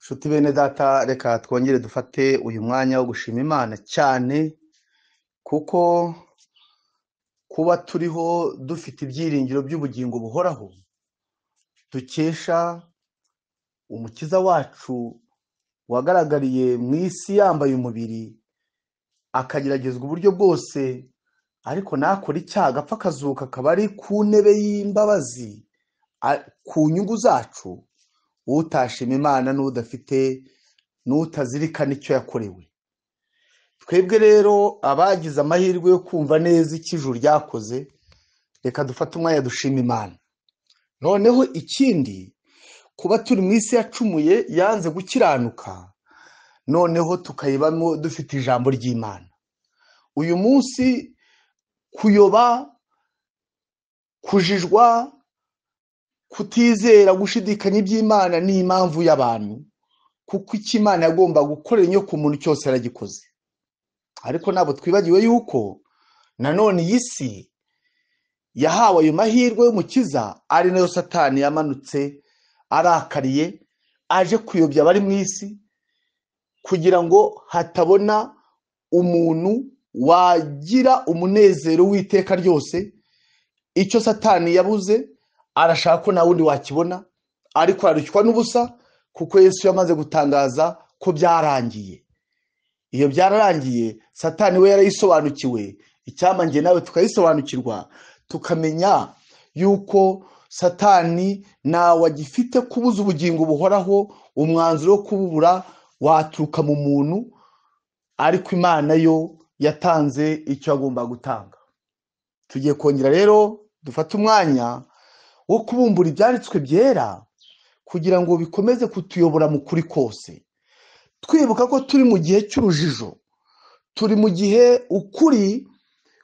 Nshuti bene data, reka twongere dufate uyu mwanya wo gushima Imana cyane, kuko kuba turiho dufite ibyiringiro by'ubugingo buhoraho dukesha umukiza wacu wagaragariye mu isi yambaye umubiri, akageragezwa uburyo bwose, ariko ntakore icyaha, agapfa akazuka, akaba ari ku ntebe y'imbabazi ku nyungu zacu. Utashima Imana n'udafite n'utazirikana icyo yakorewe. Twebwe rero abagize amahirwe yo kumva neza icyo ijuru ryakoze, reka dufate umwanya dushima Imana. Noneho ikindi, kuba turi mu isi yacumuye yanze gukiranuka, noneho tukayibamo dufite ijambo ry'Imana. Uyu munsi kuyoba, kujijwa, kutizera, gushidikanya iby'Imana ni impamvu y'abantu, kuko icyo Imana yagomba gukorera inyoko muntu cyose yaragikoze. Ariko ntabwo twibagiwe yuko nanone iyi si yahawe ayo mahirwe y'umukiza, ari nayo Satani yamanutse arakariye, aje kuyobya abari mu isi, kugira ngo hatabona umuntu wagira umunezero w'iteka ryose. Icyo Satani yabuze arashaka ko nta wundi wakibona, ariko ararushywa n'ubusa, kuko Yesu yamaze gutangaza ko byarangiye. Iyo byararangiye, Satani we yarayisobanukiwe, icyampa njye nawe tukayisobanukirwa, tukamenya yuko Satani nawe agifite kubuza ubugingo buhoraho. Umwanzuro wo kububura waturuka mu muntu, ariko Imana yo yatanze icyo agomba gutanga. Tugiye kongera rero dufate umwanya wo kubumbura ibyanditswe byera, kugira ngo bikomeze kutuyobora mu kuri kose, twibuka ko turi mu gihe cy'urujijo, turi mu gihe ukuri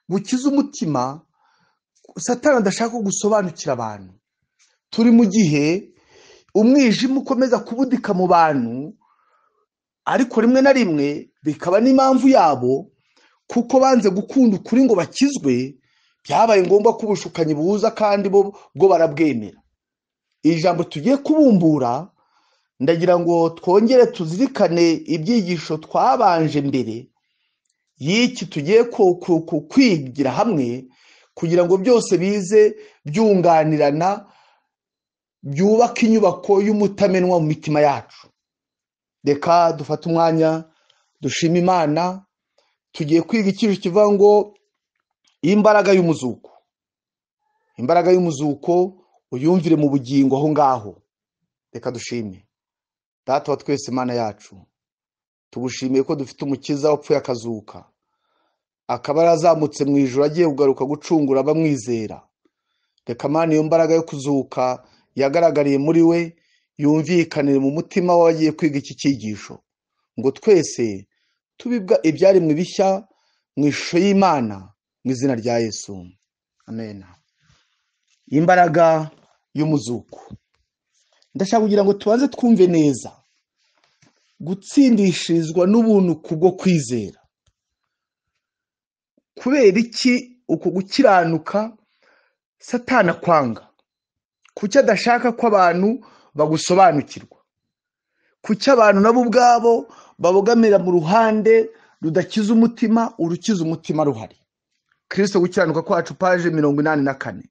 gukiza umutima Satani adashaka gusobanukira abantu, turi mu gihe umwijima ukomeza kubudika mu bantu, ariko rimwe na rimwe bikaba n'impamvu yabo, kuko banze gukunda ukuri ngo bakizwe. Byabaye ngombwa ko ubushukanyi buza, kandi bwo barabwemera. Iri jambo tugiye kubumbura, ndagira ngo twongere tuzirikane ibyigisho twabanje mbere y'iki tugiye kwigira hamwe, kugira ngo byose bize byunganirana, byubaka inyubako y'umutamenwa mu mitima yacu. Reka dufate umwanya dushima Imana. Tugiye kwiga icyiciro kivuga ngo imbaraga y'umuzuko. Imbaraga y'umuzuko uyumvire mu bugingo aho ngaho. Reka dushime. Data wa twese, Imana yacu, tugushimiye ko dufite umukiza wapfuye akazuka, akaba yarazamutse mu ijuru agiye kugaruka gucungura abamwizera. Reka Mana, iyo mbaraga yo kuzuka yagaragariye muri we yumvikanire mu mutima w'abagiye kwiga iki cyigisho, ngo twese tubibwa ibyaremwe bishya mu ishusho y'Imana, mu izina rya Yesu, amen. Imbaraga y'umuzuko. Ndashaka kugira ngo tubanze twumve neza, gutsindishirizwa n'ubuntu kubwo kwizera. Kubera iki uko gukiranuka Satani akwanga? Kuki adashaka ko abantu bagusobanukirwa? Kuki abantu nabo ubwabo babogamira mu ruhande rudakiza umutima, urukiza umutima ruhari? Kristo gukiranuka kwacu, paje 84.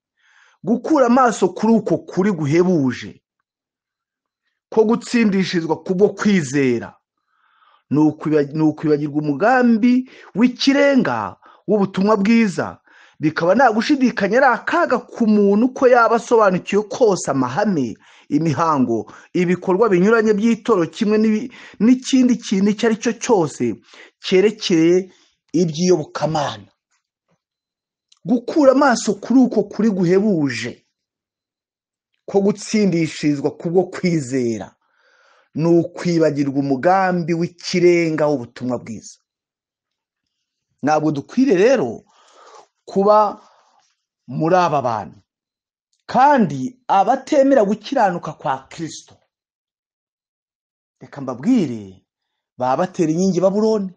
Gukura amaso kuri uko kuri guhebuje ko gutsindishirizwa kubwo kwizera, ni ukwibagirwa umugambi w'ikirenga w'ubutumwa bwiza. Bikaba nta gushidikanya ari akaga ku muntu ko yaba asobanukiwe kose amahame, imihango, ibikorwa binyuranye by'itoro, kimwe n'ikindi kintu icyo ari cyo cyose cyerekeye iby'iyobokamana. Gukura amaso kuri uko kuri guhebuje ko gutsindishirizwa kubwo kwizera, ni ukwibagirwa umugambi w'ikirenga w'ubutumwa bwiza. Ntabwo dukwiriye rero kuba muri aba bantu, kandi abatemera gukiranuka kwa Kristo, reka mbabwire, baba batera inkingi Babuloni.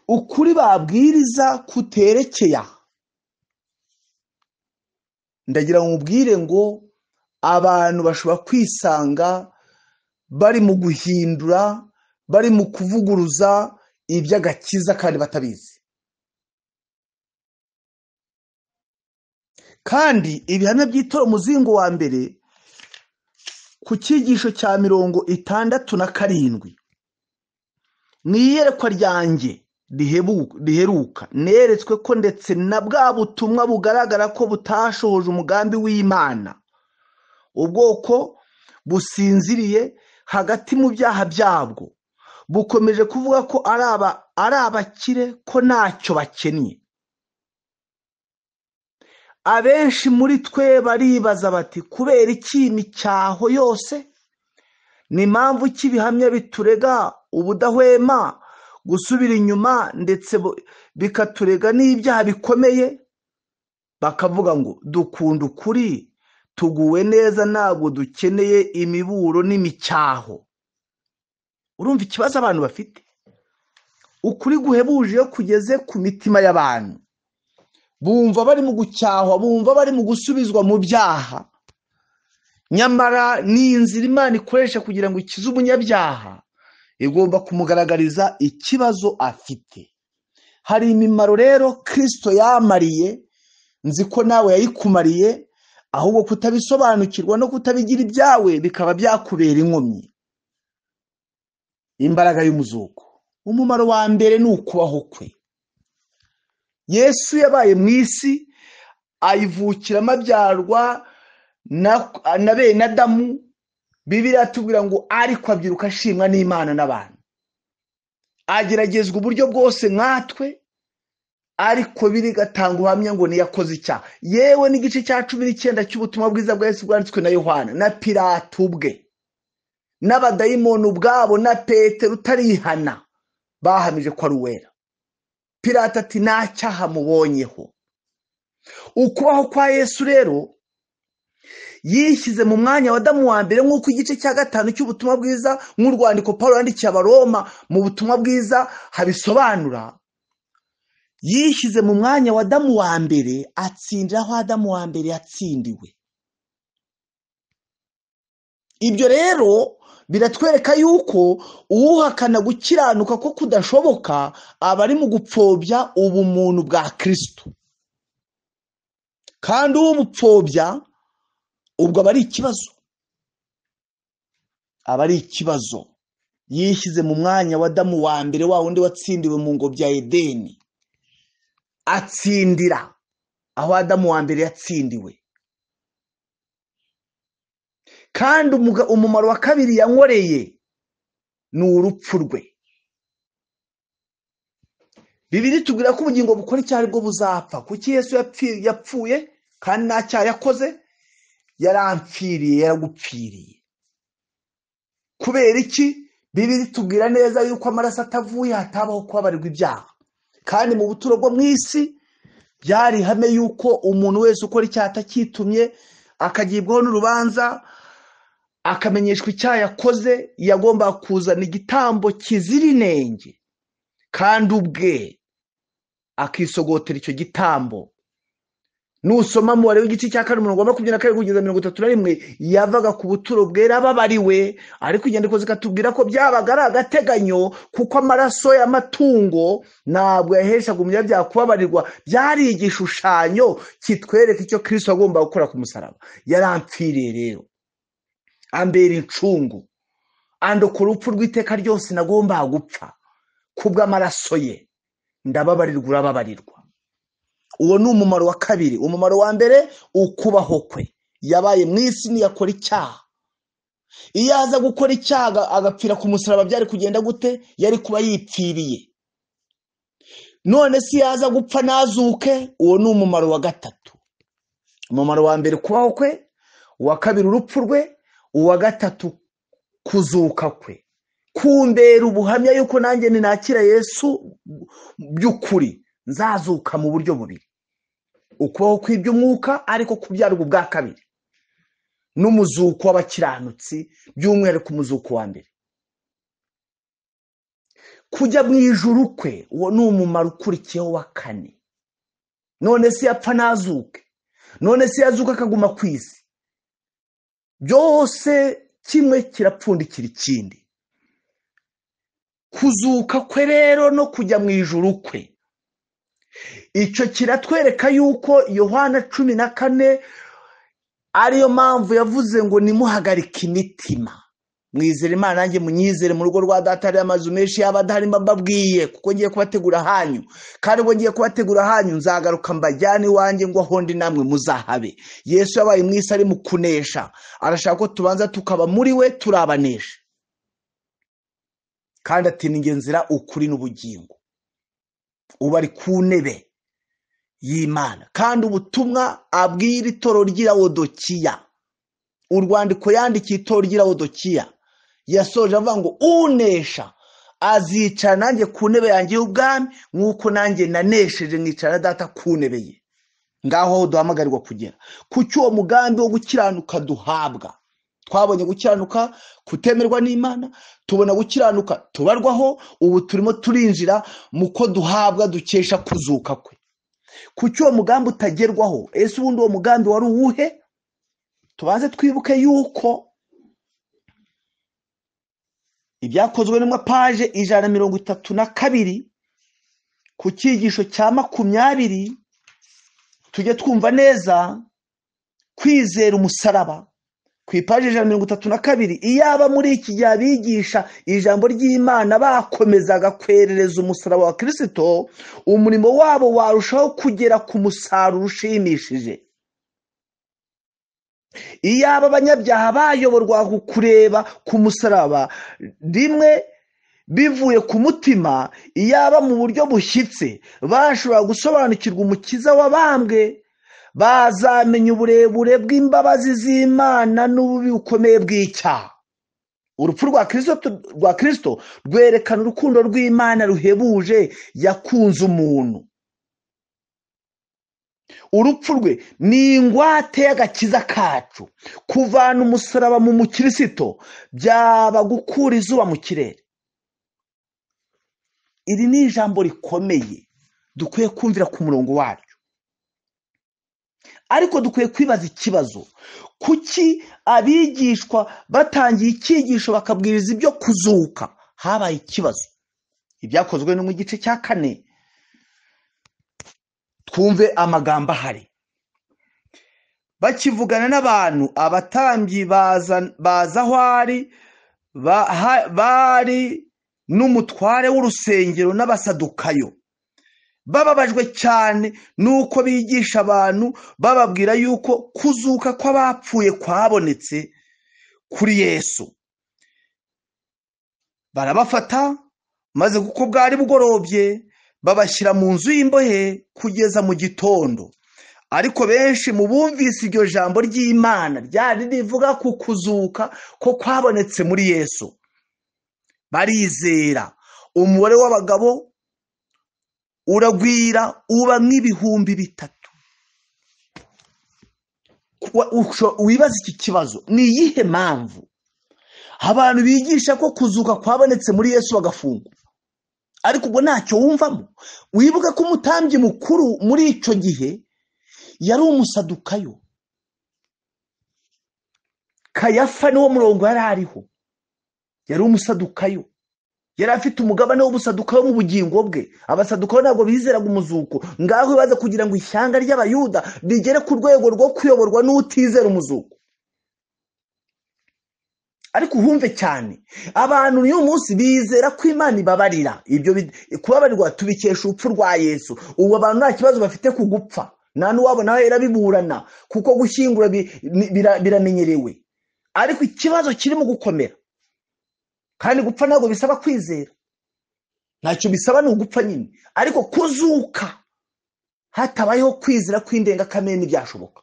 Ukuri babwiriza kuterekeya. Ndagira ngo mubwire ngo abantu bashobora kwisanga bari mu guhindura, bari mu kuvuguruza iby'agakiza kandi batabizi. Kandi ibihamya by'itora umuzingo wa mbere ku cyigisho cya 67 mu iyerekwa ryanjye riheruka neretswe ko ndetse na bwa butumwa bugaragara ko butashohoje umugambi w'Imana, ubwoko businziriye hagati mu byaha byabwo bukomeje kuvuga ko ari abakire, ko ntacyo bakennye. Abenshi muri twe baribaza bati kubera iki imicyaho yose? Ni impamvu ki ibihamya biturega ubudahwema gusubira inyuma ndetse bikaturega n'ibyaha bikomeye? Bakavuga ngo dukunda ukuri, tuguwe neza, ntabwo dukeneye imiburo n'imicyaho. Urumva ikibazo abantu bafite? Ukuri guhebuje iyo kugeze ku mitima y'abantu, bumva bari mu gucyahwa, bumva bari mu gusubizwa mu byaha. Nyamara ni inzira Imana ikoresha kugira ngo ikize umunyabyaha, igomba kumugaragariza ikibazo afite. Hari imimaro rero Kristo yamariye, nzi ko nawe yayikumariye, ahubwo kutabisobanukirwa no kutabigira ibyawe bikaba byakubera inkomyi. Imbaraga y'umuzuko. Umumaro wa mbere ni ukubaho kwe. Yesu yabaye mu isi, ayivukiramo, abyarwa na bene Adamu. Bibiliya atubwira ngo ariko abyiruka ashimwa n'Imana n'abantu. Ageragezwa uburyo bwose nkatwe, ariko bigatanga ubuhamya ngo niyakoze icyaha. Yewe n'igice cya 19 cy'ubutumwa bwiza bwa Yesu bwanditswe na Yohana, na Pilato ubwe, n'abadayimoni ubwabo, na Petero utarihana, bahamije ko ari uwera. Pilato ati nta cyaha mubonyeho. Ukubaho kwa Yesu rero yishyize mu mwanya wa Adamu wa mbere, nk'uko igice cya 5 cy'ubutumwa bwiza nk'urwandiko Pawulo yandikiye Abaroma mu butumwa bwiza habisobanura. Yishyize mu mwanya wa Adamu wa mbere, atsindira aho Adamu wa mbere yatsindiwe. Ibyo rero biratwereka yuko uwuhakana gukiranuka ko kudashoboka aba ari mu gupfobya ubumuntu bwa Kristo. Kandi uw'umupfobya ubwo aba ari ikibazo. Aba ari ikibazo. Yishyize mu mwanya wa Adamu wa mbere, wa wundi watsindiwe mu ngobyi ya Edeni, atsindira aho Adamu wa mbere yatsindiwe. Kandi umumaro wa kabiri yankoreye ni urupfu rwe. Bibiliya itubwira ko ubugingo bukora icyaha aribwo buzapfa. Kuki Yesu yapfuye kandi nta cyaha yakoze? Yarampfiriye, yaragupfiriye. Kubera iki? Bibiliya itubwira neza yuko amaraso atavuye hatabaho kubabarirwa ibyaha. Kandi mu buturo bwo mu isi byari ihame yuko umuntu wese ukora icyaha atakitumye, akagibwaho n'urubanza, akamenyeshwa icyaha yakoze, yagomba kuzana igitambo kizira inenge, kandi ubwe akisogotera icyo gitambo. Nusoma mu wari w'igice cya 42 kugeza 31, yavaga ku buturo bwera babariwe. Ariko inyandiko zikatubwira ko byabaga ari agateganyo, kuko amaraso y'amatungo ntabwo yaheshaga umunyabyaha kubabarirwa. Byari igishushanyo kitwereka icyo Kristo agomba gukora ku musaraba. Yarampfiriye rero, ambera incungu, andokora urupfu rw'iteka ryose nagomba gupfa. Kubw'amaraso ye ndababarirwa, urababarirwa. Uwo ni umumaro wa kabiri. Umumaro wa mbere ukubaho kwe. Yabaye mu isi ntiyakora icyaha. Iyo aza gukora icyaha agapfira ku musaraba byari kugenda gute? Yari kuba yipfiriye. None si yaza gupfa nazuke? Uwo ni umumaro wa gatatu. Umumaro wa mbere kubaho kwe, uwa kabiri urupfu rwe, uwa gatatu kuzuka kwe. Kumbera ubuhamya yuko nanjye ninakira Yesu by'ukuri nzazuka mu buryo bubiri. Ukubaho kw'iby'umwuka, ariko kubyarwa ubwa kabiri, n'umuzuko w'abakiranutsi, by'umwihariko umuzuko wa mbere. Kujya mu ijuru kwe, uwo ni umumaro ukurikiyeho wa kane. None si yapfa nazuke? None si yazuka akaguma ku isi? Byose kimwe kirapfundikira ikindi. Kuzuka kwe rero no kujya mu ijuru kwe, icyo kiratwereka yuko Yohana 14 ariyo mpamvu yavuze ngo nimuhagarike imitima, mwizere Imana nanjye munyizere, mu rugo rwa data hari amazu menshi, yaba adahari mbabwiye, kuko ngiye kubategura hanyu, kandi ubwo ngiye kubategura hanyu nzagaruka mbajyane iwanjye ngo aho ndi namwe muzahabe. Yesu yabaye mu isi ari mu kunesha, arashaka ko tubanza tukaba muri we turabanesha, kandi ati ni njye nzira ukuri n'ubugingo. Ubu ari ku ntebe y'Imana, kandi ubutumwa abwira itorero ry'Ilawodokiya, urwandiko yandikiye itorero ry'Ilawodokiya, yasoje avuga ngo unesha azicara nanjye ku ntebe yanjye y'ubwami nk'uko nanjye nanesheje nkicara na data ku ntebe ye. Ngaho aho duhamagarirwa kugera ku cyuwo mugambi wo gukiranuka duhabwa. Twabonye gukiranuka kutemerwa n'Imana, tubona gukiranuka tubarwaho, ubu turimo turinjira mu ko duhabwa dukesha kuzuka kwe. Ku cyuwo mugambi utagerwaho, ese ubundi uwo mugambi wari uwuhe? Tubanze twibuke yuko ibyakozwe n'umwa paje 132 ku cyigisho cya 20 tujye twumva neza kwizera umusaraba. Ku ipaje 132, iyaba muri iki gihe abigisha ijambo ry'Imana bakomezaga kwerereza umusaraba wa Kristo, umurimo wabo warushaho kugera ku musaruro ushimishije. Iyaba abanyabyaha bayoborwa kureba ku musaraba rimwe bivuye ku mutima, iyaba mu buryo bushyitse bashobora gusobanukirwa umukiza wabambwe, bazamenya uburebure bw'imbabazi z'Imana n'ububi bukomeye bw'icyaha. Urupfu rwa Kristo rwerekana urukundo rw'Imana ruhebuje yakunze umuntu. Urupfu rwe ni ingwate y'agakiza kacu. Kuvana umusaraba mu mukristo byaba gukura izuba mu kirere. Iri ni ijambo rikomeye dukwiye kumvira ku murongo waryo. Ariko dukwiye kwibaza ikibazo, kuki abigishwa batangiye icyigisho bakabwiriza ibyo kuzuka habaye ikibazo? Ibyakozwe no mu gice cya 4 twumve amagambo ahari. Bakivugana n'abantu, abatambyi baza aho bari n'umutware w'urusengero n'abasadukayo, bababajwe cyane nuko bigisha abantu bababwira yuko kuzuka kw'abapfuye kwabonetse kuri Yesu. Barabafata, maze kuko bwari bugorobye babashyira mu nzu y'imbohe kugeza mu gitondo. Ariko benshi mu bumvise iryo jambo ry'Imana ryari rivuga ku kuzuka ko kwabonetse muri Yesu barizera. Umubare w'abagabo uragwira uba nk'ibihumbi 3. Wibaza iki kibazo, ni iyihe mpamvu abantu bigisha ko kuzuka kwabonetse muri Yesu bagafungwa? Ariko ubwo ntacyo wumvamo. Wibuka ko umutambyi mukuru muri icyo gihe yari umusadukayo. Kayafa niwo murongo yari ariho, yari umusadukayo, yari afite umugabane w'ubusadukayo mu bugingo bwe. Abasadukayo ntabwo bizeraga umuzuko. Ngaho ibaze kugira ngo ishyanga ry'Abayuda rigere ku rwego rwo kuyoborwa n'utizera umuzuko. Ariko uhumve cyane, abantu uyu munsi bizera ko Imana ibabarira. Ibyo kubabarirwa tubikesha urupfu rwa Yesu. Ubu abantu nta kibazo bafite ku gupfa, nta n'uwabo nawe yarabiburana, kuko gushyingura biramenyerewe. Ariko ikibazo kirimo gukomera, kandi gupfa ntabwo bisaba kwizera, ntacyo bisaba, ni ugupfa nyine. Ariko kuzuka hatabayeho kwizera kw'indengakamere ntibyashoboka.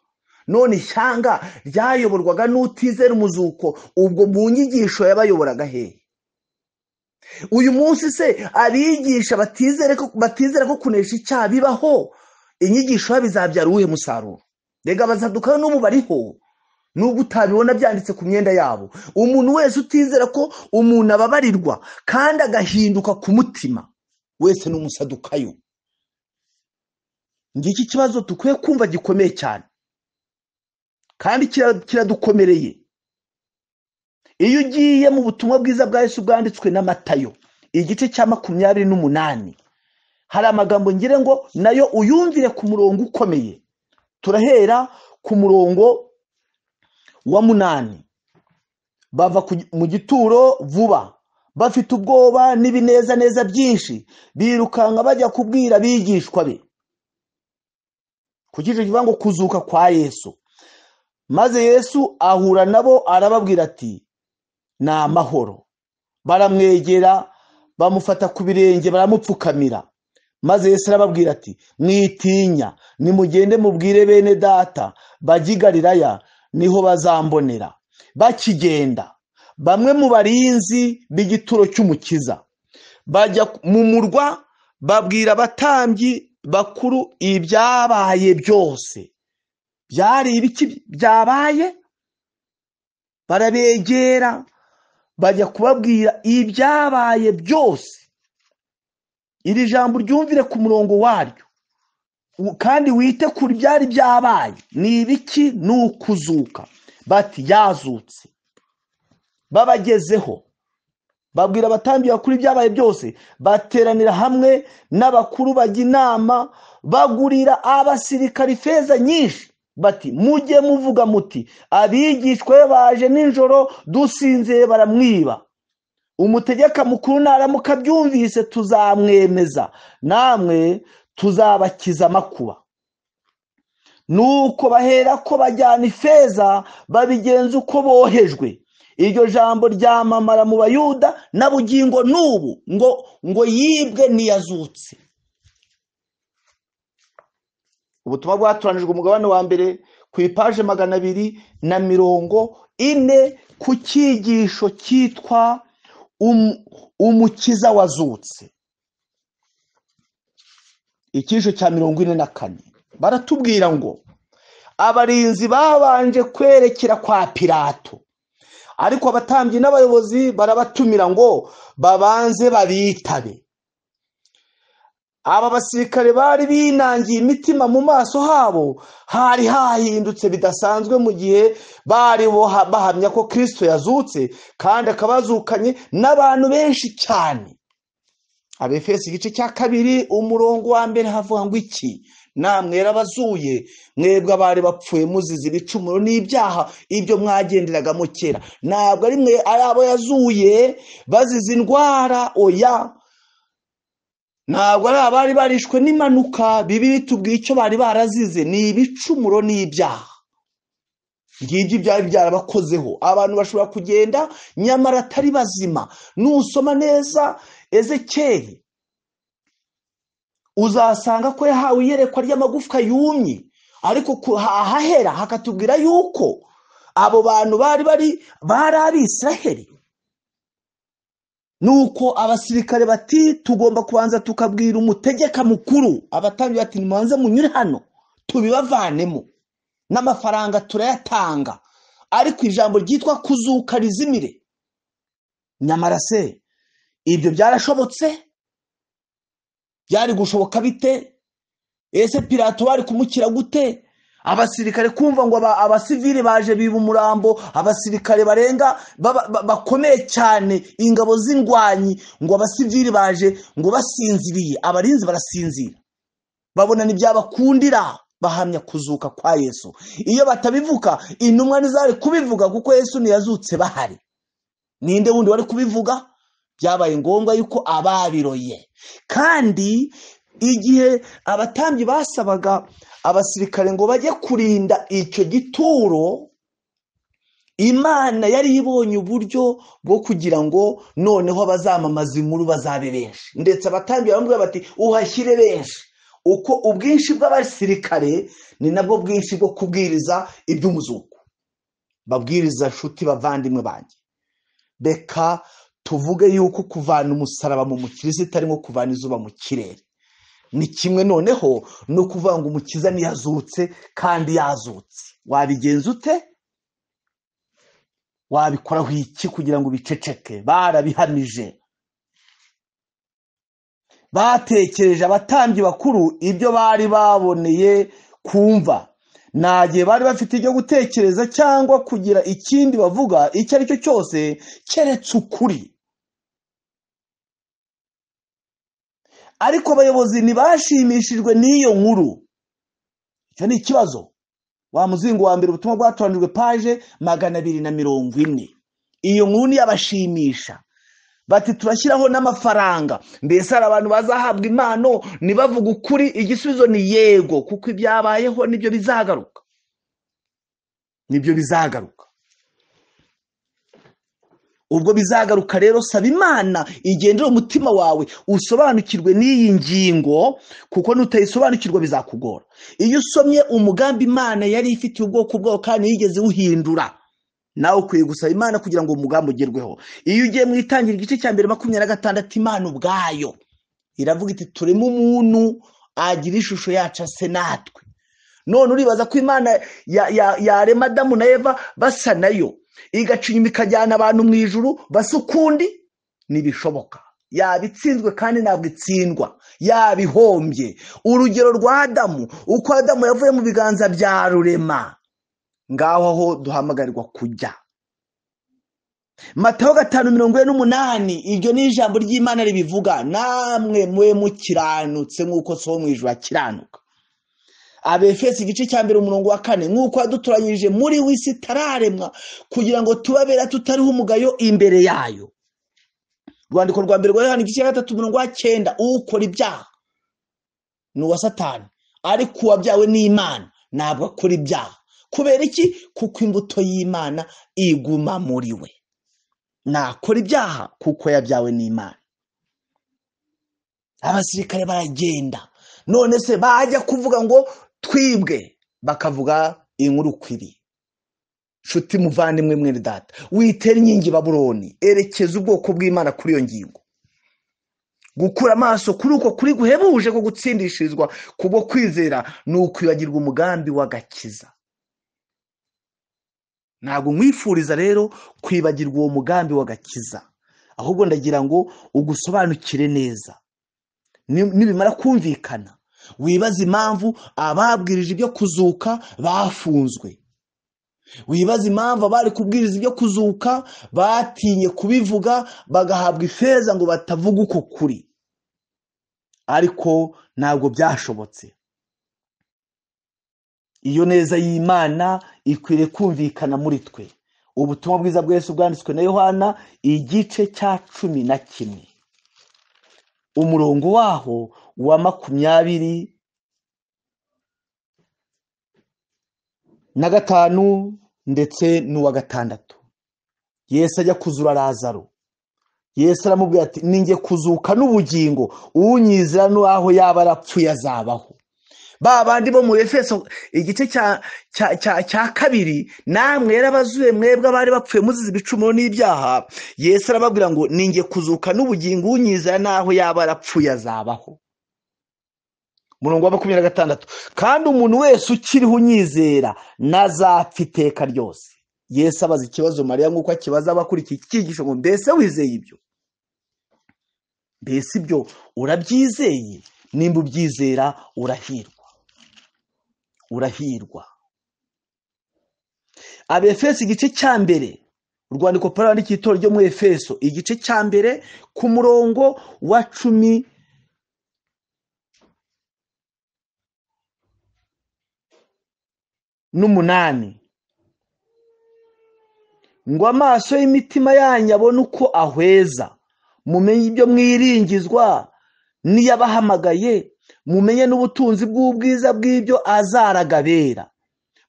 None ishyanga ryayoborwaga n'utizera umuzuko, ubwo mu nyigisho yabayoboraga hehe? Uyu munsi se abigisha batizera ko kunesha icyaha bibaho, inyigisho yabo bizabyara uwuhe musaruro? Rega abasadukayo n'ubu bariho, nubwo utabibona byanditse ku myenda yabo. Umuntu wese utizera ko umuntu ababarirwa kandi agahinduka ku mutima wese ni umusadukayo. Ngiki kibazo dukwiye kumva gikomeye cyane, kandi kiradukomereye. iyo ugiye mu butumwa bwiza bwa Yesu bwanditswe na Matayo igice cya 28 hari amagambo ngire ngo nayo uyumvire ku murongo ukomeye. Turahera ku murongo wa 8. Bava mu gituro vuba bafite ubwoba n'ibinezaneza byinshi, birukanka bajya kubwira abigishwa be ku cyiciro kivuga ngo kuzuka kwa Yesu. Maze Yesu ahura nabo arababwira ati ni amahoro. Baramwegera bamufata ku birenge baramupfukamira. Maze Yesu arababwira ati mwitinya, nimugende mubwire bene data bajye i Galilaya, niho bazambonera. Bakigenda bamwe mu barinzi b'igituro cy'umukiza bajya mu murwa babwira abatambyi bakuru ibyabaye byose. Byari ibiki byabaye? Barabegera bajya kubabwira ibyabaye byose. Iri jambo ryumvire ku murongo waryo kandi wite kuri byari byabaye. Ni ibiki? Ni ukuzuka. Bati yazutse. Babagezeho babwira abatambyi bakuru ibyabaye byose, bateranira hamwe n'abakuru bajya inama, bagurira abasirikari feza nyinshi. Bati mujye muvuga muti abigishwa be baje nijoro dusinziye baramwiba. Umutegeka mukuru naramuka byumvise tuzamwemeza, namwe tuzabakiza amakuba. Nuko bahera ko bajyana ifeza babigenza uko bohejwe. Iryo jambo ryamamara mu Bayuda na bugingo n'ubu ngo yibwe niyazutse. Ubutumwa bwaturanijwe umugabane wa mbere ku ipaje 240 ku cyigisho cyitwa umukiza wazutse. Icyisho cya 44 baratubwira ngo abarinzi babanje kwerekera kwa Pilato, ariko abatambyi n'abayobozi barabatumira ngo babanze babitabe. Aba basirikare bari binangiye imitima, mu maso habo hari hahindutse bidasanzwe mu gihe bari bahamya ko Kristo yazutse kandi akabazukanye n'abantu benshi cyane. Abefesi igice cya 2 umurongo wa 1 havuga ngo iki? Namwe yarabazuye mwebwe abari bapfuye muzize ibicumuro n'ibyaha ibyo mwagenderagamo kera. Ntabwo ari mwe ari abo yazuye bazize indwara, oya. Ntabwo ari abari barishwe n'impanuka. Bibiri tubwiye icyo bari barazize ni ibicumuro n'ibyaha. Ngibyo byari byarabakozeho. Abantu bashobora kugenda nyamara atari bazima. Nusoma neza Ezekiyeli uzasanga ko yahawe iyerekwa ry'amagufwa yumye, ariko ahahera hakatubwira yuko abo bantu bari Abisiraheli. Nuko abasirikare bati tugomba kubanza tukabwira umutegeka mukuru. Abatambyi bati nimubanze munyure hano tubibavanemo, n'amafaranga turayatanga, ariko ijambo ryitwa kuzuka rizimire. Nyamara se ibyo byarashobotse? Byari gushoboka bite? Ese Pilato bari kumukira gute? Abasirikare kumva ngo abasivili baje biba umurambo, abasirikare barenga bakomeye cyane, ingabo z'indwanyi, ngo abasivili baje ngo basinziriye, abarinzi barasinzira. Babona n'ibyabakundira, bahamya kuzuka kwa Yesu. Iyo batabivuga intumwa ntizari kubivuga kuko Yesu ntiyazutse bahari. Ninde wundi wari kubivuga? Byabaye ngombwa yuko ababiroye. Kandi igihe abatambyi basabaga abasirikare ngo bajye kurinda icyo gituro, Imana yari ibonye uburyo bwo kugira ngo noneho bazamamaza inkuru bazabe benshi. Ndetse abatambyi baramubwira bati uhashyire benshi. Uko ubwinshi bw'abasirikare ni nabwo bwinshi bwo kubwiriza iby'umuzuko. Babwiriza nshuti bavandimwe banjye, beka tuvuge yuko kuvana umusaraba mu mukirisitu ari nko kuvana izuba mu kirere. Ni kimwe noneho no kuvuga ngo umukiza ntiyazutse kandi yazutse. Wabigenza ute? Wabikoraho iki kugira ngo biceceke? Barabihamije. Batekereje abatambyi bakuru ibyo bari baboneye kumva. nta gihe bari bafite ibyo gutekereza cyangwa kugira ikindi bavuga icyo ari cyo cyose keretse ukuri. Ariko abayobozi ntibashimishijwe n'iyo nkuru. Icyo ni ikibazo. Wa muzingo wa mbere ubutumwa bwatoranijwe paje 240. Iyo nkuru ntiyabashimisha. Bati turashyiraho n'amafaranga. Mbese hari abantu bazahabwa impano nibavuga ukuri? Igisubizo ni yego, kuko ibyabayeho nibyo bizagaruka. Nibyo bizagaruka. Ubwo bizagaruka rero saba Imana igendere umutima wawe usobanukirwe n'iyi ngingo, kuko nutayisobanukirwa bizakugora. Iyo usomye umugambi Imana yari ifitiye ubwoko bwayo kandi yigeze uhindura, nawe ukwiye gusaba Imana kugira ngo umugambi ugerweho. Iyo ugiye mu itangira igice cya mbere 26, Imana ubwayo iravuga iti tureme umuntu agira ishusho yacu ase natwe. None uribaza ko Imana yarema Adamu na Eva basa nayo, igaca inyuma ikajyana abantu mu ijuru basa ukundi? Ntibishoboka. Yabitsinzwe kandi ntabwo itsindwa, yabihombye. Urugero rwa Adamu, uko Adamu yavuye mu biganza bya Rurema, ngaho aho duhamagarirwa kujya. Matayo 5:48, iryo ni ijambo ry'Imana ribivuga, namwe mwe mukiranutse nk'uko so mu ijuru akiranuka. Abefesi igice cya mbere 4, nk'uko yadutoranyirije muri w'isi itararemwa kugira ngo tubabera tutariho umugayo imbere yayo. Rwandiko rwa mbere rwa Yohana igice cya 3:9, ukora ibyaha ni uwa Satani, ariko uwabyawe n'Imana ntabwo akora ibyaha. Kubera iki? Kuko imbuto y'Imana iguma muri we. Nakora ibyaha kuko yabyawe n'Imana. Abasirikare baragenda, none se bajya kuvuga ngo twibwe, bakavuga inkuru kwiri. Nshuti muvandimwe mwene data, witera inkingi Babuloni, erekeza ubwoko bw'Imana kuri iyo ngingo. Gukura amaso kuri uko kuri guhebuje ko gutsindishirizwa kubwo kwizera ni ukwibagirwa umugambi w'agakiza. Ntabwo mwifuriza rero kwibagirwa uwo mugambi w'agakiza, ahubwo ndagira ngo ugusobanukire neza. Nibimara kumvikana, wibaza impamvu ababwirije ibyo kuzuka bafunzwe. Wibaza impamvu abari kubwiriza ibyo kuzuka batinye kubivuga, bagahabwa ifeza ngo batavuga uko kuri. Ariko ntabwo byashobotse. Iyo neza y'Imana ikwiriye kumvikana muri twe. Ubutumwa bwiza bwa Yesu bwanditswe na Yohana igice cya 11, umurongo waho wa 25 ndetse n'uwa 6. Yesu ajya kuzura Lazaro. Yesu aramubwira ati ninjye kuzuka n'ubugingo, unyizera n'aho yaba arapfuye azabaho. Babandi bo mu Efeso igice cya 2, namwe yarabazuye mwebwe abari bapfuye muzize ibicumuro n'ibyaha. Yesu arababwira ngo ninjye kuzuka n'ubugingo, unyizera n'aho yaba arapfuye azabaho. Murongo wa 26, kandi umuntu wese ukiriho unyizera nazapfa iteka ryose. Yesu abaza ikibazo Mariya nk'uko akibaza abakurikiye icyigisho ngo mbese wizeye ibyo? Mbese ibyo urabyizeye? Nimba ubyizera urahirwa. Urahirwa. Abefeso igice cya mbere, urwandiko Pawulo yandikiye itorero ryo mu Efeso igice cya mbere ku murongo wa 18, ngo amaso y'imitima yanyu abone uko ahweza, mumenye ibyo mwiringizwa niyabahamagaye, mumenye n'ubutunzi bw'ubwiza bw'ibyo azaragabera,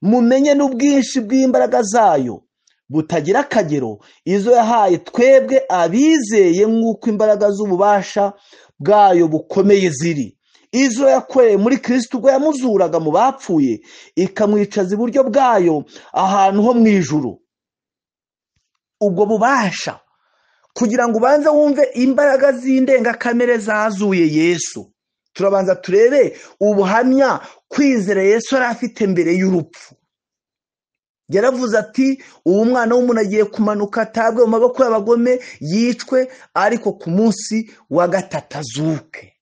mumenye n'ubwinshi bw'imbaraga zayo butagira akagero izo yahaye twebwe abizeye, nk'uko imbaraga z'ububasha bwayo bukomeye ziri, izo yakoreye muri Kristo ubwo yamuzuraga mu bapfuye ikamwicaza iburyo bwayo ahantu ho mu ijuru. Ubwo bubasha, kugira ngo ubanze wumve imbaraga z'indengakamere zazuye Yesu, turabanza turebe ubuhamya kwizera Yesu yari afite mbere y'urupfu. Yaravuze ati uwo mwana w'umuntu agiye kumanuka, atabwe mu maboko y'abagome, yicwe, ariko ku munsi wa 3 azuke.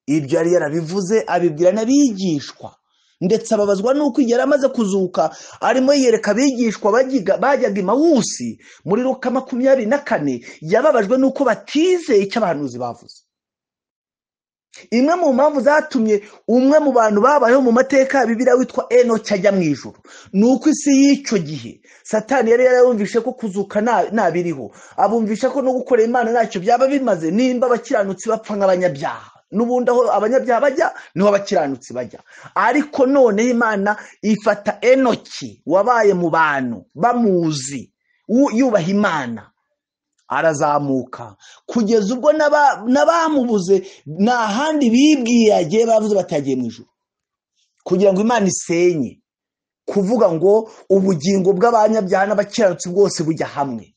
Ibyo yari yarabivuze abibwira n'abigishwa. ndetse ababazwa nuko igihe amaze kuzuka arimo yereka abigishwa bajyaga Emawusi muri Luka 24 yababajwe nuko batizeye icyo abahanuzi bavuze. Imwe mu mpamvu zatumye umwe mu bantu babayeho mu mateka ya Bibiliya witwa Enoki ajya mu ijuru nuko isi y'icyo gihe Satani yari yarumvishe ko kuzuka ntabiriho, abumvisha ko no gukora Imana ntacyo byaba bimaze nimba abakiranutsi bapfa nk'abanyabyaha. N'ubundi aho abanyabyaha bajya niho abakiranutsi bajya. Ariko noneho Imana ifata Enoki wabaye mu bantu bamuzi yubaha Imana, arazamuka kugeza ubwo n'abamubuze nta handi bibwiye yagiye, bavuze batagiye mu ijuru kugira ngo Imana isenye, kuvuga ngo ubugingo bw'abanyabyaha n'abakiranutsi bwose bujya hamwe.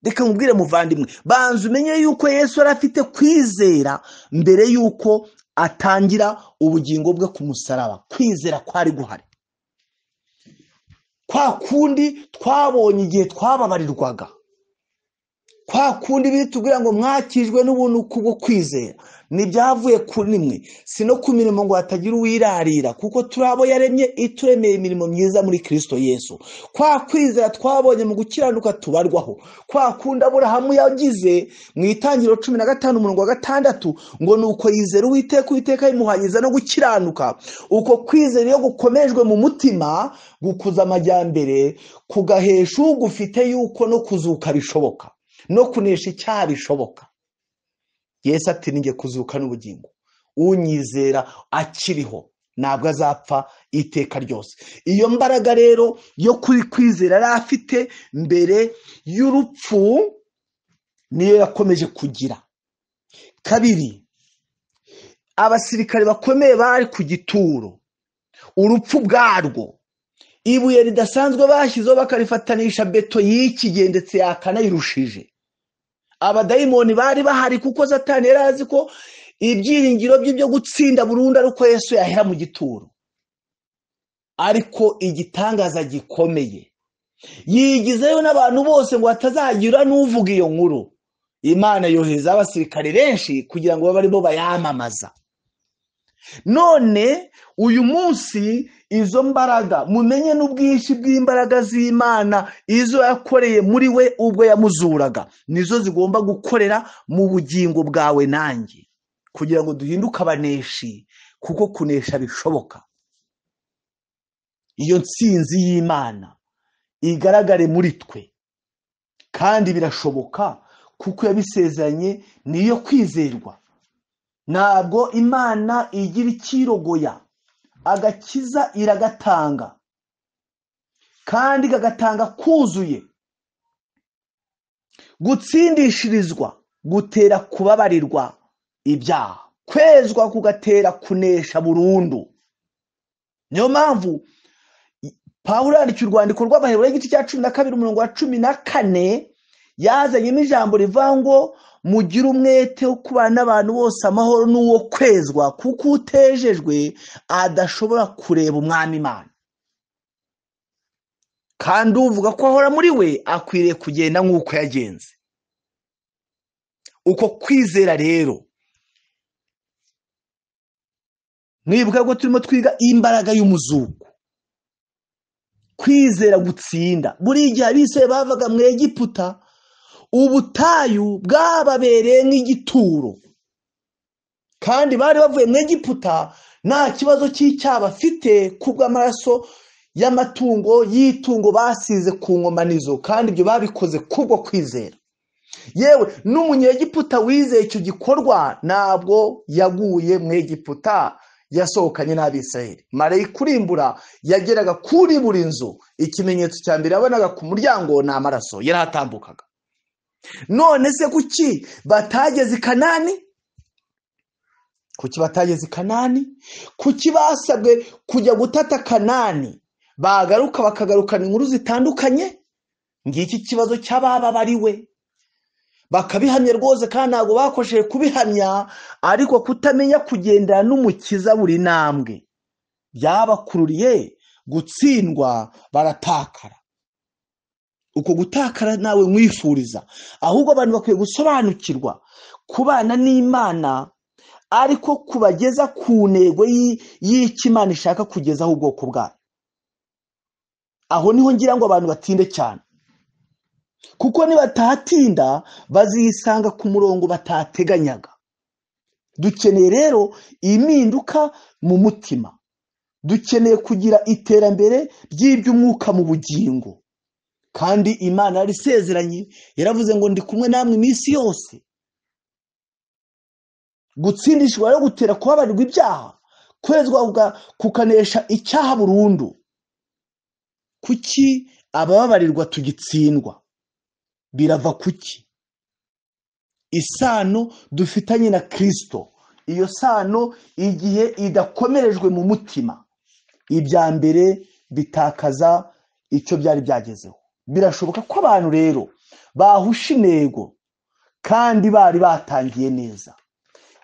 Reka mubwire muvandimwe, banza umenye yuko Yesu yari afite kwizera mbere yuko atangira ubugingo bwe ku musaraba. Kwizera kwari guhari, kwa kundi twabonye igihe twababarirwaga, kwa kundi bitubwira ngo mwakijwe n'ubuntu kubwo kwizera, ntibyavuye kuri mwe si no ku mirimo ngo hatagira uwirarira, kuko turi abo yaremye ituremeye imirimo myiza muri Kristo Yesu. Kwa kwizera twabonye mu gukiranuka tubarwaho, kwa kundi Aburahamu yagize mu Itangiriro 15:6 ngo nuko yizera Uwiteka yimuhanyiza no gukiranuka. Uko kwizera iyo gukomejwe mu mutima gukuza amajyambere, kugahesha ugufite yuko no kuzuka bishoboka, no kunesha icyaha bishoboka. Yesu ati ninjye kuzuka n'ubugingo, unyizera akiriho ntabwo azapfa iteka ryose. Iyo mbaraga rero yo kwizera yari afite mbere y'urupfu niyo yakomeje kugira. Kabiri, abasirikare bakomeye bari ku gituro, urupfu bwarwo ibuye ridasanzwe bashyizeho bakarifatanisha beto y'ikigihe ndetse yakanayirushije. Abadayimoni bari bahari kuko Satani yari azi ko ibyiringiro bye byo gutsinda burundu ari uko Yesu yahera mu gituro. Ariko igitangaza gikomeye, yigizeyo n'abantu bose ngo hatazagira n'uvuga iyo nkuru. Imana yohereza abasirikare benshi kugira ngo babe aribo bayamamaza. None uyu munsi izo mbaraga mumenye n'ubwinshi bw'imbaraga z'Imana izo yakoreye muri we ubwo yamuzuraga, nizo zigomba gukorera mu bugingo bwawe nanjye kugira ngo duhinduke abaneshi, kuko kunesha bishoboka. Iyo ntsinzi y'Imana igaragare muri twe, kandi birashoboka kuko yabisezeranye, niyo kwizerwa. Ntabwo Imana igira ikirogoya, agakiza iragatanga kandi kagatanga kuzuye. Gutsindishirizwa gutera kubabarirwa ibyaha, kwezwa kugatera kunesha burundu. Niyo mpamvu Pawulo yandikira urwandiko rw'Abaheburayo igice cya 12:14 yazanyemo ijambo rivuga ngo mugire umwete wo kubana n'abantu bose amahoro n'uwo kwezwa, kuko utejejwe adashobora kureba Umwami Imana. Kandi uvuga ko ahora muri we akwiriye kugenda nk'uko yagenze. Uko kwizera rero, mwibuka ko turimo twiga imbaraga y'umuzuko. Kwizera gutsinda. Buri gihe abisirayeli bavaga mu Egiputa, ubutayu bwababereye nk'igituro, kandi bari bavuye mu Egiputa nta kibazo cy'icyaha bafite kubw'amaraso y'amatungo y'itungo basize ku nkomanizo, kandi ibyo babikoze kubwo kwizera. Yewe n'umunyegiputa wizeye icyo gikorwa ntabwo yaguye mu Egiputa, yasohokanye n'Abisirayeli. Marayika urimbura yageraga kuri buri nzu, ikimenyetso cya mbere yabonaga ku muryango ni amaraso yarahatambukaga. None se kuki batageze i Kanani? Kuki batageze i Kanani? Kuki basabwe kujya gutata Kanani bagaruka bakagarukana inkuru zitandukanye? Ngiki kibazo cy'abababariwe, bakabihamya rwose, kandi ntabwo bakosheje kubihamya, ariko kutamenya kugendera n'umukiza buri ntambwe byabakururiye gutsindwa, baratakara. Uko gutakara nawe mwifuriza, ahubwo abantu bakwiye gusobanukirwa kubana n'Imana ariko kubageza ku ntego y'icyo Imana ishaka kugezaho ubwoko bwayo. Aho niho ngira ngo abantu batinde cyane, kuko nibatahatinda bazisanga ku murongo batateganyaga. Dukeneye rero impinduka mu mutima, dukeneye kugira iterambere ry'iby'umwuka mu bugingo, kandi Imana yari isezeranye, yaravuze ngo ndi kumwe namwe iminsi yose. Gutsindishwa no gutera kubabarirwa ibyaha, kwezwa kukanesha icyaha burundu. Kuki abababarirwa tugitsindwa? Birava kuki? Isano dufitanye na Kristo. Iyo sano igihe idakomerejwe mu mutima, ibya mbere bitakaza icyo byari byagezeho. Birashoboka ko abantu rero bahusha intego kandi bari batangiye neza.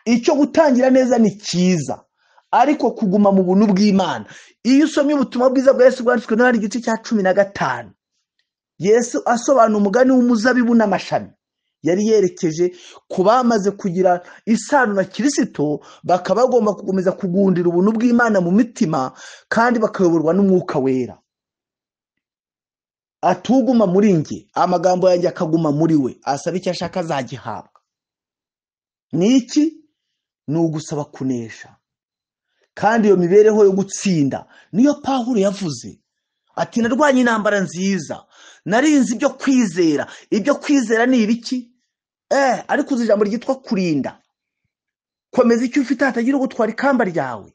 Icyo gutangira neza ni cyiza, ariko kuguma mu buntu bw'Imana. Iyo usomye ubutumwa bwiza bwa Yesu bwanditswe n'ari igice cya 15, Yesu asobanura umugani w'umuzabibu n'amashami. Yari yerekeje ku bamaze kugira isano na Kristo, bakaba bagomba gukomeza kugundira ubuntu bw'Imana mu mitima, kandi bakayoborwa n'Umwuka Wera. Atuguma muri nge, amagambo yanjye akaguma muri we, asaba icyo ashaka azagihabwa. Niki? Ni ugusaba kunesha. Kandi iyo mibereho yo gutsinda niyo Pawulo yavuze ati, narwanye intambara nziza, narinze ibyo kwizera. Ibyo kwizera ni ibiki? Ariko uzi ijambo ryitwa kurinda. Komeza icyo ufite hatagira ugutwara ikamba ryawe.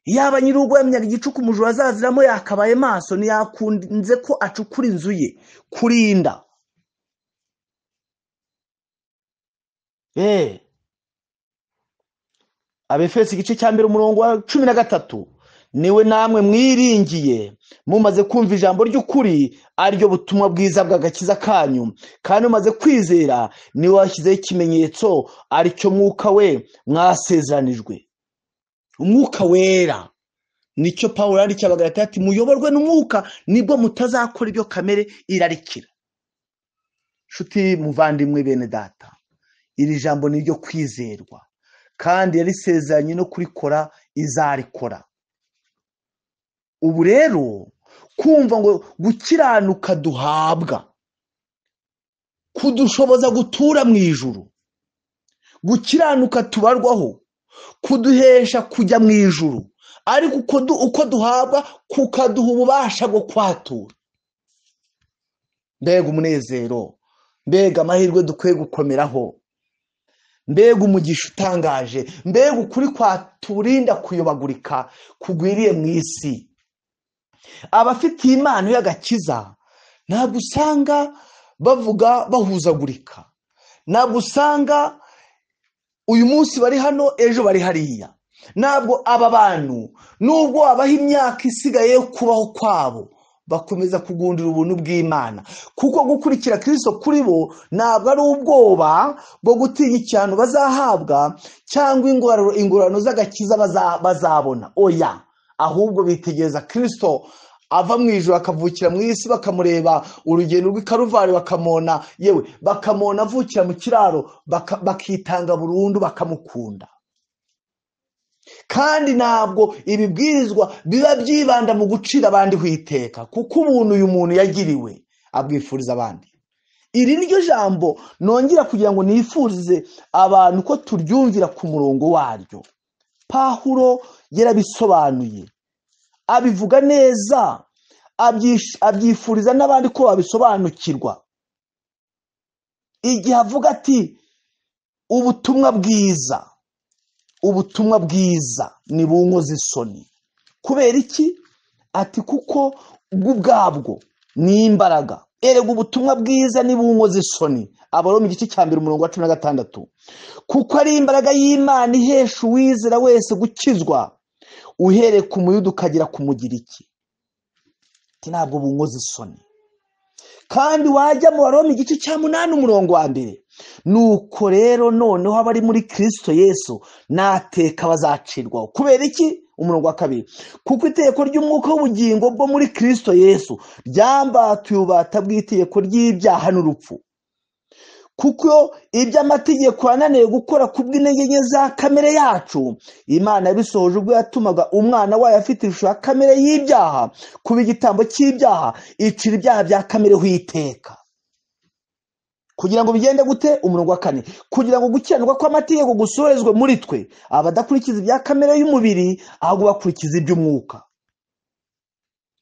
Yaba nyir'urugo yamenyaga igicuku umujura azaziramo yakabaye maso, ntiyakunze ko acukura inzu ye. Kurinda. Abefesi igice cya 1 umurongo wa 13, niwe namwe mwiringiye mumaze kumva ijambo ry'ukuri, ariryo butumwa bwiza bw'agakiza kanyu, kandi mumaze kwizera niwe washyizeho ikimenyetso, aricyo Mwuka we mwasezeranijwe. Umwuka Wera nicyo Pawulo yandikiye Abagalatiya ati, muyoborwe n'Umwuka nibwo mutazakora ibyo kamere irarikira. Nshuti muvandimwe bene data, iri jambo ni ryo kwizerwa, kandi yarisezeranye no kurikora izarikora. Ubu rero kumva ngo gukiranuka duhabwa kudushoboza gutura mu ijuru, gukiranuka tubarwaho kuduhesha kujya mu ijuru, ariko uko duhabwa kukaduha ububasha bwo kwatura. Mbega umunezero, mbega amahirwe dukwiye gukomeraho, mbega umugisha utangaje, mbega ukuri kwaturinda kuyobagurika kugwiriye mu isi. Abafitiye impano y'agakiza ntabwo usanga bavuga bahuzagurika, ntabwo usanga uyu munsi bari hano ejo bari hariya. Ntabwo aba bantu nubwo wabaha imyaka isigaye yo kubaho kwabo, bakomeza kugundira ubuntu bw'Imana, kuko gukurikira Kristo kuri bo ntabwo ari ubwoba bwo gutinya icyano bazahabwa cyangwa ingororano z'agakiza bazabona. Oya, ahubwo bitegereza Kristo ava mu ijuru akavukira mu isi, bakamureba urugendo rw'ikaruvari, bakamona, yewe bakamona avukira mu kiraro, bakitanga burundu, bakamukunda. Kandi ntabwo ibibwirizwa biba byibanda mu gucira abandi kwiteka, kuko ubuntu uyu muntu yagiriwe abwifuriza abandi. Iri niryo jambo nongera kugira ngo nifurize abantu ko turyumvira ku murongo waryo. Pawulo yarabisobanuye, abivuga neza, abyifuriza n'abandi ko babisobanukirwa. Igihe avuga ati ubutumwa bwiza, ubutumwa bwiza ni bunkoze isoni. Kubera iki? Ati kuko ubwabwo ni imbaraga. Erega ubutumwa bwiza ni bunkoze isoni. Abaroma igice cya 1 umurongo wa 16, kuko ari imbaraga y'Imana ihesha uwizera wese gukizwa, uhereye ku muyuda ukagera ku mugiriki. Ati ntabwo bunkoze isoni. Kandi wajya mu Baroma igice cya 8 umurongo wa 1, nuko rero noneho abari muri Kristo Yesu nateka bazacirwaho. Kubera iki? Umurongo wa 2, kuko itegeko ry'umwuka w'ubugingo bwo muri Kristo Yesu ryambatuye ububata bw'itegeko ry'ibyaha n'urupfu. kuko ibyo amategeko yananiwe gukora kubw'intege nke za kamere yacu, Imana yabisohoje ubwo yatumaga umwana wayo afite ishusho ya kamere y'ibyaha kuba igitambo cy'ibyaha, icira ibyaha bya kamere iteka. Kugira ngo bigende gute? Umurongo wa 4, kugira ngo gukiranirwa kw'amategeko gusohorezwe muri twe, abadakurikiza ibya kamere y'umubiri ahubwo bakurikiza iby'umwuka.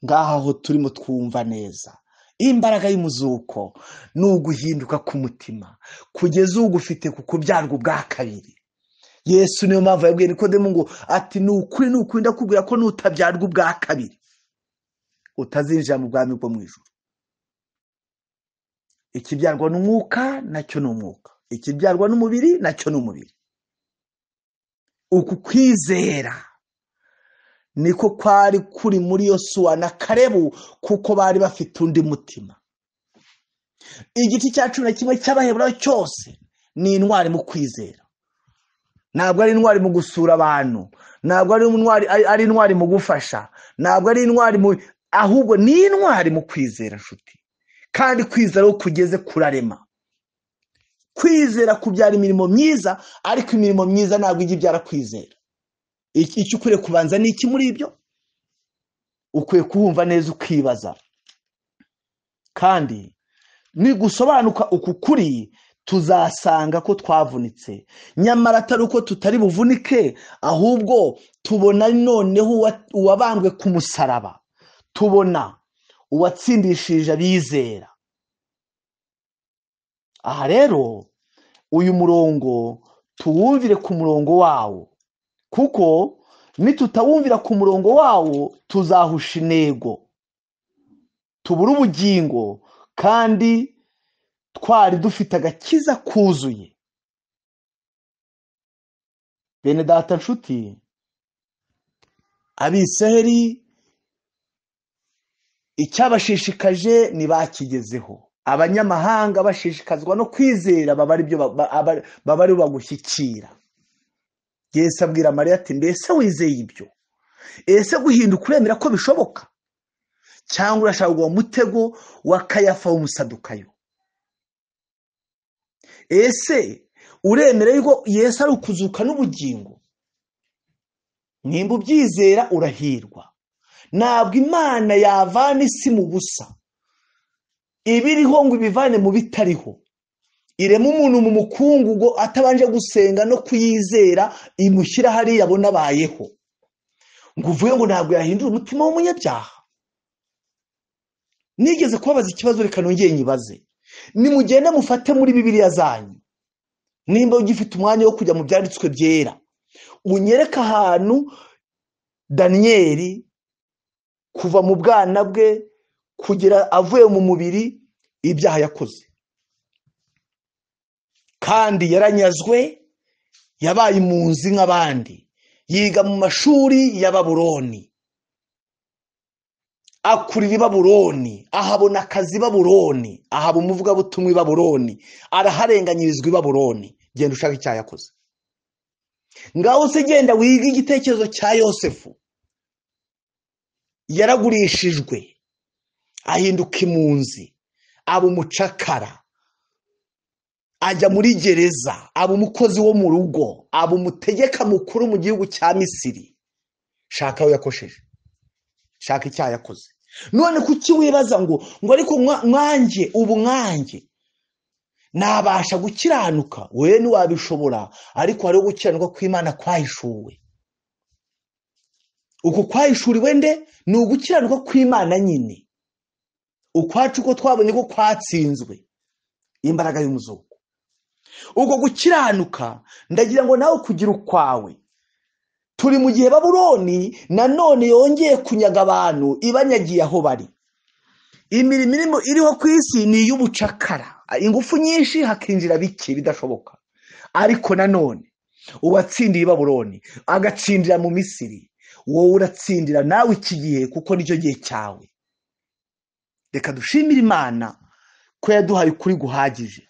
Ngaha ho turimo twumva neza imbaraga y'umuzuko ni uguhinduka k'umutima kugeza ugufite ku kubyarwa ubwa kabiri. Yesu niyo mpamvu yabwiye Nikodemo ngo ati ni ukuri ndakubwira ko nutabyarwa ubwa kabiri utazinjira mu bwami bwo mu ijuru. Ikibyarwa n'umwuka nacyo ni umwuka, ikibyarwa n'umubiri nacyo ni umubiri. Uku kwizera niko kwari kuri muri Yosuwa na Kalebu, kuko bari bafite undi mutima. Igiti cya 11 cy'Abaheburayo cyose ni intwari mu kwizera. Ntabwo ari intwari mu gusura abantu, ntabwo ari intwari mu gufasha, ntabwo ari intwari ahubwo ni intwari mu kwizera nshuti. Kandi kwizera aho kugeze kurarema. Kwizera kubyara imirimo myiza, ariko imirimo myiza ntabwo ijya ibyara kwizera. Icyo ukwiye kubanza ni iki muri ibyo? Ukwiye kuwumva neza ukibaza. Kandi nigusobanuka uku kuri, tuzasanga ko twavunitse, nyamara atari uko tutari buvunike, ahubwo tubona noneho uwabambwe ku musaraba, tubona uwatsindishije abizera. Aha rero uyu murongo tuwumvire ku murongo wawo, kuko nitutawumvira ku murongo wawo tuzahusha intego, tubura ubugingo kandi twari dufite agakiza kuzuye. Bene data nshuti, Abisiraheli icyabashishikaje ntibakigezeho. Abanyamahanga bashishikazwa no kwizera baba ari bagushyikira. Yesu abwira Mariya ati mbese wizeye ibyo? Ese guhinduka uremera ko bishoboka? Cyangwa urashaka kugwa mu mutego wa Kayafa w'umusadukayo? Ese uremera yuko Yesu ari ukuzuka n'ubugingo? Nimba ubyizera urahirwa. Ntabwo Imana yavana isi mu busa, ibiriho ngo ibivane mu bitariho. Irema umuntu mu mukungugu atabanje gusenga no kuyizera, imushyira hariya abona abayeho. Ngo uvuye ngo ntabwo yahindura umutima w'umunyabyaha. Nigeze kubabaza ikibazo, reka nongeye nyibaze. Nimugende mufate muri Bibiliya zanyu, nimba ugifite umwanya wo kujya mu byanditswe byera, unyereka ahantu Daniyeli kuva mu bwana bwe kugera avuye mu mubiri ibyaha yakoze. Kandi yaranyazwe, yabaye impunzi nk'abandi, yiga mu mashuri ya Babuloni, akurira i Babuloni, ahabona akazi i Babuloni, ahaba umuvugabutumwa i Babuloni, araharenganyirizwa i Babuloni. Genda ushaka icyaha yakoze. Ngaho se genda wiga igitekerezo cya Yosefu. Yaragurishijwe, ahinduka impunzi, aba umucakara, ajya muri gereza, aba umukozi wo mu rugo, aba umutegeka mukuru mu gihugu cya Misiri. Shaka aho yakosheje, shaka icyaha yakoze. None kuki wibaza ngo ariko mwanjye ubu mwanjye nabasha gukiranuka? We ntiwabishobora, ariko hariho gukiranuka kw'Imana kwahishuwe. Uko kwahishuriwe nde? Ni ugukiranuka kw'Imana nyine. Ukwacu uko twabonye ko kwatsinzwe imbaraga y'umuzuko. Uko gukiranuka ndagira ngo nawe kugira ukwawe. Turi mu gihe Babuloni nanone yongeye kunyaga abantu, ibanyagiye aho bari. Imirimo iriho ku isi ni iy'ubucakara, ingufu nyinshi hakinjira bike bidashoboka. Ariko nanone uwatsindiye Babuloni agatsindira mu Misiri, wowe uratsindira nawe iki gihe, kuko nicyo gihe cyawe. Reka dushimire Imana ko yaduhaye ukuri guhagije,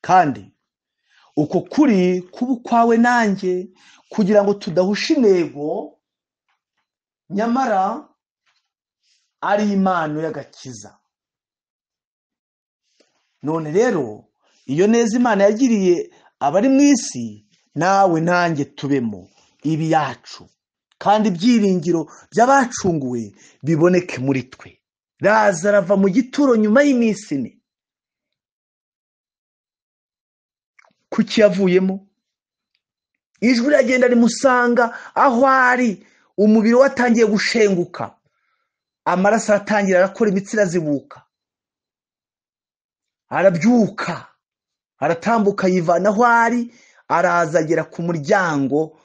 kandi uko kuri kuba kwawe nanjye, kugira ngo tudahusha intego, nyamara ari impano y'agakiza. None rero iyo neza Imana yagiriye abari mu isi nawe nanjye tubemo ibi yacu, kandi ibyiringiro by'abacunguwe biboneke muri twe. Lazaro ava mu gituro nyuma y'iminsi 4. Kuki yavuyemo? Ijwi ragenda rimusanga aho ari, umubiri watangiye gushenguka, amaraso atangira arakora, imitsi irazibuka, arabyuka, aratambuka, yivana aho ari, araza agera ku muryango,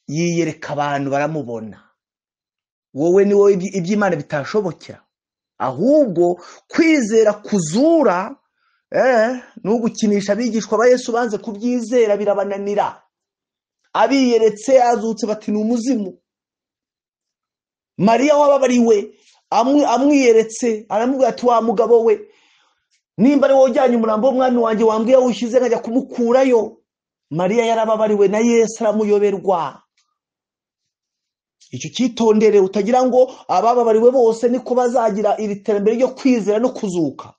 yiyereka abantu baramubona. Wowe ni wowe iby'Imana bitashobokera, ahubwo kwizera kuzura n'ugukinisha abigishwa ba Yesu banze kubyizera birabananira. Abiyeretse azutse bati ni umuzimu. Mariya wababariwe amwiyeretse aramubwira ati wa mugabo we, nimba ari wowe ujyanye umurambo w'umwami wanjye wambwiye awushyize nkajya kumukurayo. Mariya yarababariwe na Yesu aramuyoberwa. Icyo cyitondere, utagira ngo abababariwe bose niko bazagira iri terambere ryo kwizera no kuzuka.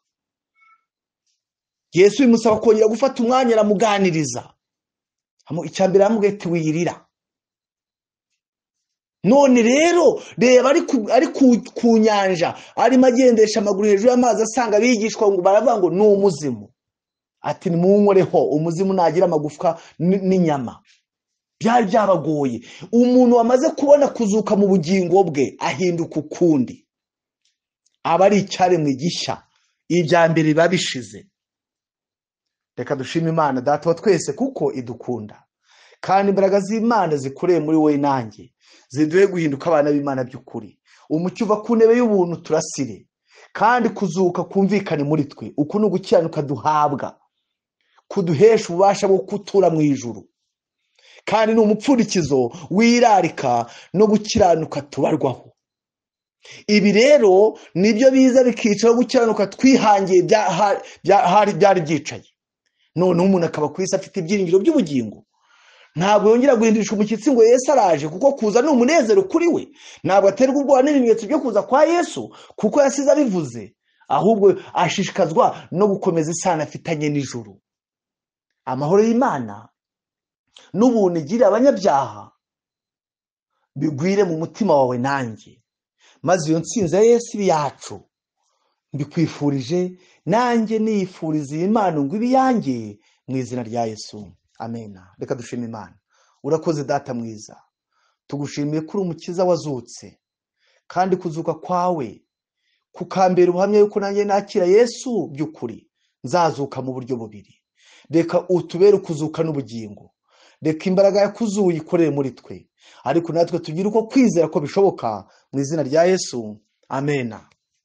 Yesu bimusaba kongera gufata umwanya aramuganiriza. Icyambere aramubwira ati wiyirira. None rero reba ari ku nyanja, arimo agendesha amaguru hejuru y'amazi, asanga abigishwa ngo baravuga ngo ni umuzimu. Ati nimunkoreho, umuzimu nagira amagufwa n'inyama. Byari byabagoye. Umuntu wamaze kubona kuzuka mu bugingo bwe ahinduka ukundi, aba ari icyaremwe gishya, ibya mbere biba bishize. Reka dushime Imana Data wa twese kuko idukunda, kandi imbaraga z'Imana zikoreye muri wowe nanjye ziduhe guhinduka abana b'Imana by'ukuri. Umucyo uva ku ntebe y'ubuntu turasire, kandi kuzuka kumvikane muri twe. Uku ni ugukiranuka duhabwa, kuduhesha ububasha bwo gutura mu ijuru, kandi ni umupfundikizo wirarika no gukiranuka tubarwaho. Ibi rero nibyo biza bikicaho gukiranuka twihangiye byari byicaye. Noneho umuntu akaba ku isi afite ibyiringiro by'ubugingo. Ntabwo yongera guhindisha umushyitsi ngo Yesu araje, kuko kuza ni umunezero kuri we. Ntabwo aterwa ubwoba n'ibimenyetso byo kuza kwa Yesu, kuko yasize abivuze, ahubwo ashishikazwa no gukomeza isano afitanye n'ijuru. Amahoro y'Imana n'ubuntu igirira abanyabyaha bigwire mu mutima wawe nanjye, maze iyo ntsinzi ya Yesu ibe yacu. Mbikwifurije nanjye niyifuriza Imana ngo ibe yanjye mu izina rya Yesu, amen. Reka dushime Imana. Urakoze Data mwiza, tugushimiye kuri umukiza wazutse, kandi kuzuka kwawe kukambera ubuhamya yuko nanjye nakira Yesu by'ukuri nzazuka mu buryo bubiri. Reka utubere ukuzuka n'ubugingo, reka imbaraga yakuzuye ikorere muri twe, ariko natwe tugire uko kwizera ko bishoboka mu izina rya Yesu, amen.